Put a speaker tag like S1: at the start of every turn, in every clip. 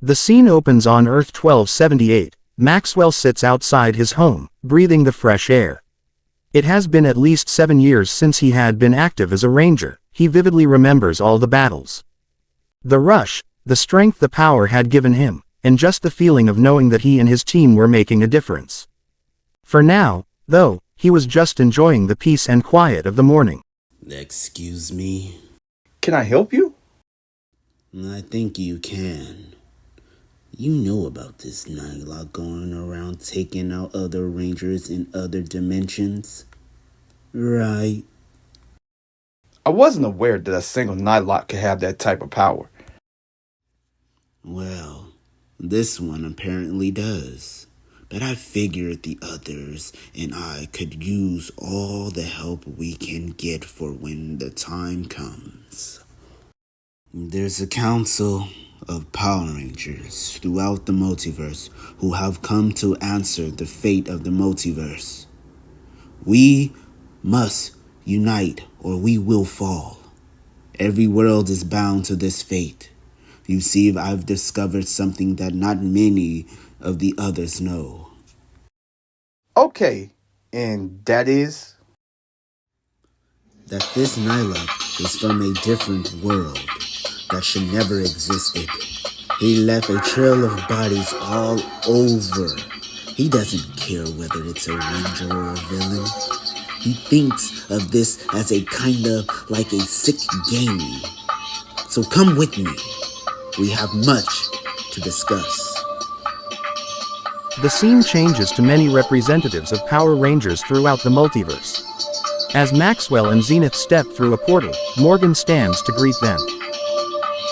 S1: The scene opens on Earth 1278. Maxwell sits outside his home, breathing the fresh air. It has been at least 7 years since he had been active as a ranger. He vividly remembers all the battles. The rush, the strength the power had given him, and just the feeling of knowing that he and his team were making a difference. For now, though, he was just enjoying the peace and quiet of the morning.
S2: Excuse me?
S3: Can I help you?
S2: I think you can. You know about this Nighlok going around taking out other rangers in other dimensions, right?
S3: I wasn't aware that a single Nighlok could have that type of power.
S2: Well, this one apparently does. But I figured the others and I could use all the help we can get for when the time comes. There's a council of Power Rangers throughout the multiverse who have come to answer the fate of the multiverse. We must unite or we will fall. Every world is bound to this fate. You see, I've discovered something that not many of the others know.
S3: Okay, and that is?
S2: That this Nighlok is from a different world that should never existed. He left a trail of bodies all over. He doesn't care whether it's a ranger or a villain. He thinks of this as a kind of like a sick game. So come with me. We have much to discuss.
S1: The scene changes to many representatives of Power Rangers throughout the multiverse. As Maxwell and Zenith step through a portal, Morgan stands to greet them.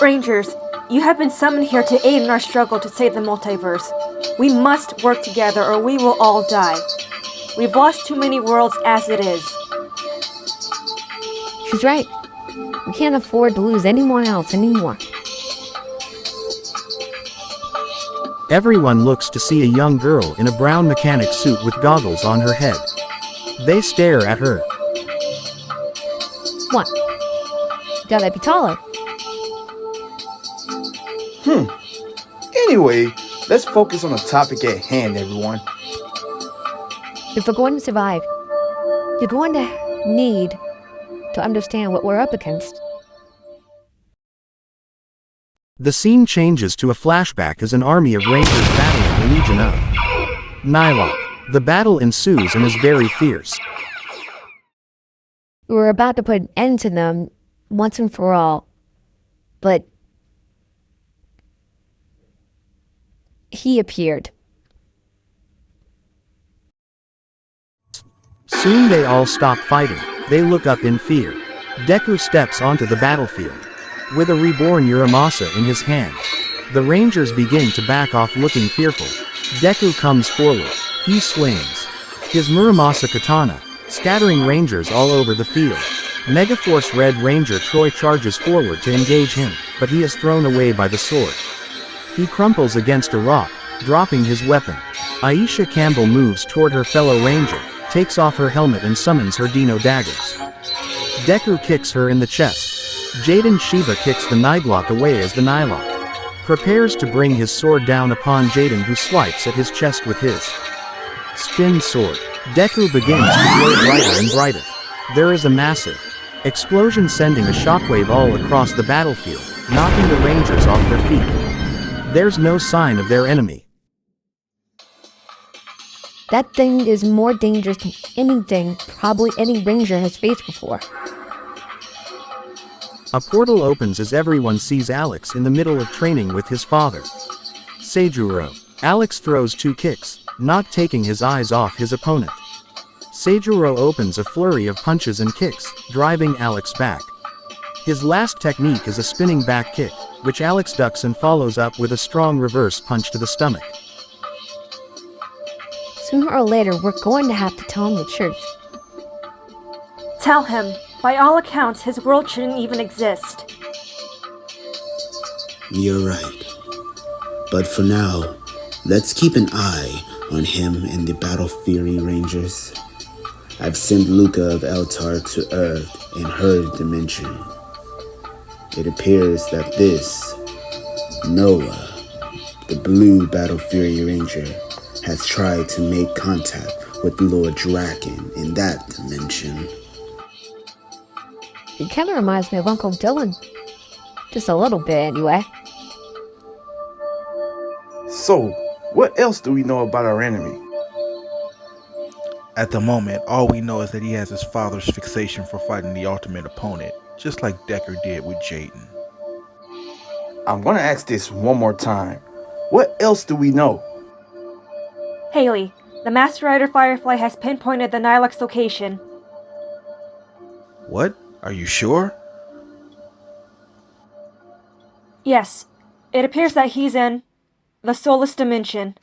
S4: Rangers, you have been summoned here to aid in our struggle to save the multiverse. We must work together or we will all die. We've lost too many worlds as it is.
S5: She's right. We can't afford to lose anyone else anymore.
S1: Everyone looks to see a young girl in a brown mechanic suit with goggles on her head. They stare at her.
S5: What? Gotta be taller.
S3: Anyway, let's focus on the topic at hand, everyone.
S5: If we're going to survive, you're going to need to understand what we're up against.
S1: The scene changes to a flashback as an army of Rangers battling the Legion of Nighlok. The battle ensues and is very fierce.
S5: We were about to put an end to them once and for all, but he appeared.
S1: Soon they all stop fighting. They look up in fear. Deku steps onto the battlefield with a reborn Uramasa in his hand. The Rangers begin to back off looking fearful. Deku comes forward. He swings his Muramasa katana, scattering Rangers all over the field. Megaforce Red Ranger Troy charges forward to engage him, but he is thrown away by the sword. He crumples against a rock, dropping his weapon. Aisha Campbell moves toward her fellow Ranger, takes off her helmet and summons her Dino daggers. Deku kicks her in the chest. Jaden Shiba kicks the Nighlok away as the Nighlok prepares to bring his sword down upon Jaden, who swipes at his chest with his spin sword. Deku begins to glow brighter and brighter. There is a massive explosion sending a shockwave all across the battlefield, knocking the Rangers off their feet. There's no sign of their enemy.
S5: That thing is more dangerous than anything probably any Ranger has faced before.
S1: A portal opens as everyone sees Alex in the middle of training with his father, Seijuro. Alex throws 2 kicks, not taking his eyes off his opponent. Seijuro opens a flurry of punches and kicks, driving Alex back. His last technique is a spinning back kick, which Alex ducks and follows up with a strong reverse punch to the stomach.
S5: Sooner or later, we're going to have to tell him the truth.
S4: Tell him, by all accounts, his world shouldn't even exist.
S2: You're right. But for now, let's keep an eye on him and the Battle Fury Rangers. I've sent Luca of Eltar to Earth in her dimension. It appears that this, Noah, The blue Battle Fury Ranger has tried to make contact with Lord Draken in that dimension.
S5: He kind of reminds me of Uncle Dylan. Just a little bit, anyway.
S3: So, what else do we know about our enemy?
S6: At the moment, all we know is that he has his father's fixation for fighting the ultimate opponent, just like Deku did with Jaden.
S3: I'm gonna ask this one more time. What else do we know?
S4: Haley, the Master Rider Firefly has pinpointed the Nighlok's location.
S6: What? Are you sure?
S4: Yes, it appears that he's in the Soulless Dimension.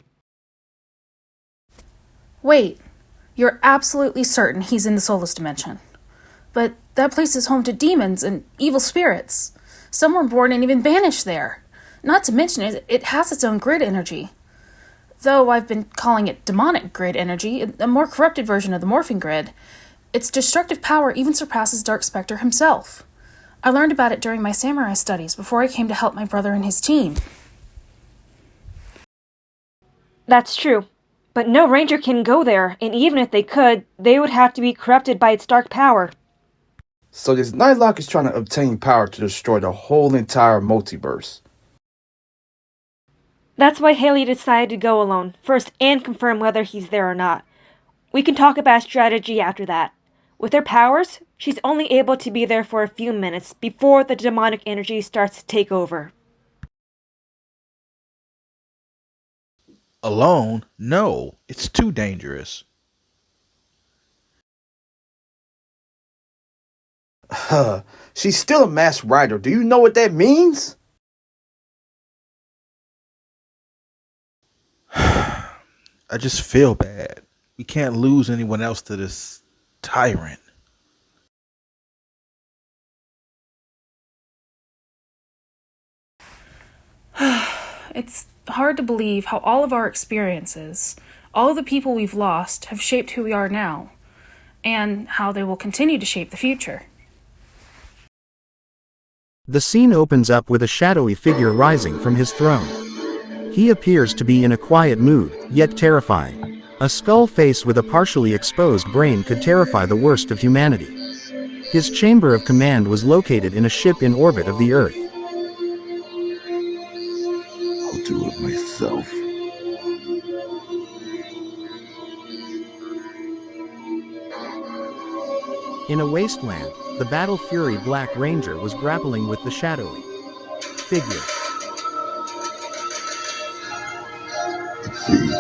S7: Wait, you're absolutely certain he's in the Soulless Dimension. But that place is home to demons and evil spirits. Some were born and even banished there. Not to mention it has its own grid energy. Though I've been calling it demonic grid energy, a more corrupted version of the morphing grid, its destructive power even surpasses Dark Spectre himself. I learned about it during my samurai studies before I came to help my brother and his team.
S4: That's true, but no ranger can go there, and even if they could, they would have to be corrupted by its dark power.
S3: So this Nighlok is trying to obtain power to destroy the whole entire multiverse.
S4: That's why Haley decided to go alone, first and confirm whether he's there or not. We can talk about strategy after that. With her powers, she's only able to be there for a few minutes before the demonic energy starts to take over.
S6: Alone? No, it's too dangerous.
S3: She's still a masked rider. Do you know what that means?
S6: I just feel bad. We can't lose anyone else to this tyrant.
S7: It's hard to believe how all of our experiences, all of the people we've lost, have shaped who we are now, and how they will continue to shape the future.
S1: The scene opens up with a shadowy figure rising from his throne. He appears to be in a quiet mood, yet terrifying. A skull face with a partially exposed brain could terrify the worst of humanity. His chamber of command was located in a ship in orbit of the Earth.
S8: I'll do it myself.
S1: In a wasteland, the Battle Fury Black Ranger was grappling with the shadowy figure.
S8: It seems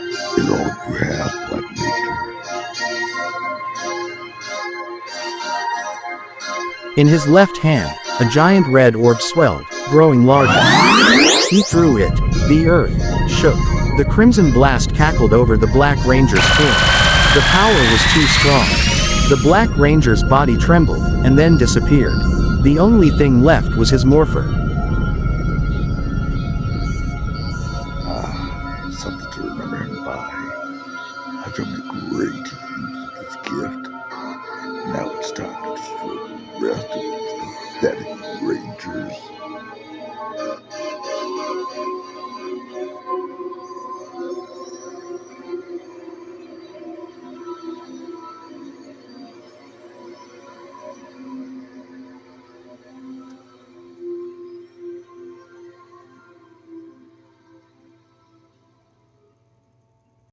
S8: this is all you have, Black Ranger.
S1: In his left hand, a giant red orb swelled, growing larger. He threw it. The earth shook. The crimson blast cackled over the Black Ranger's form. The power was too strong. The Black Ranger's body trembled, and then disappeared. The only thing left was his morpher.
S8: Something to remember him by. I've done a great use of this gift. Now it's time to destroy the rest of these pathetic Rangers.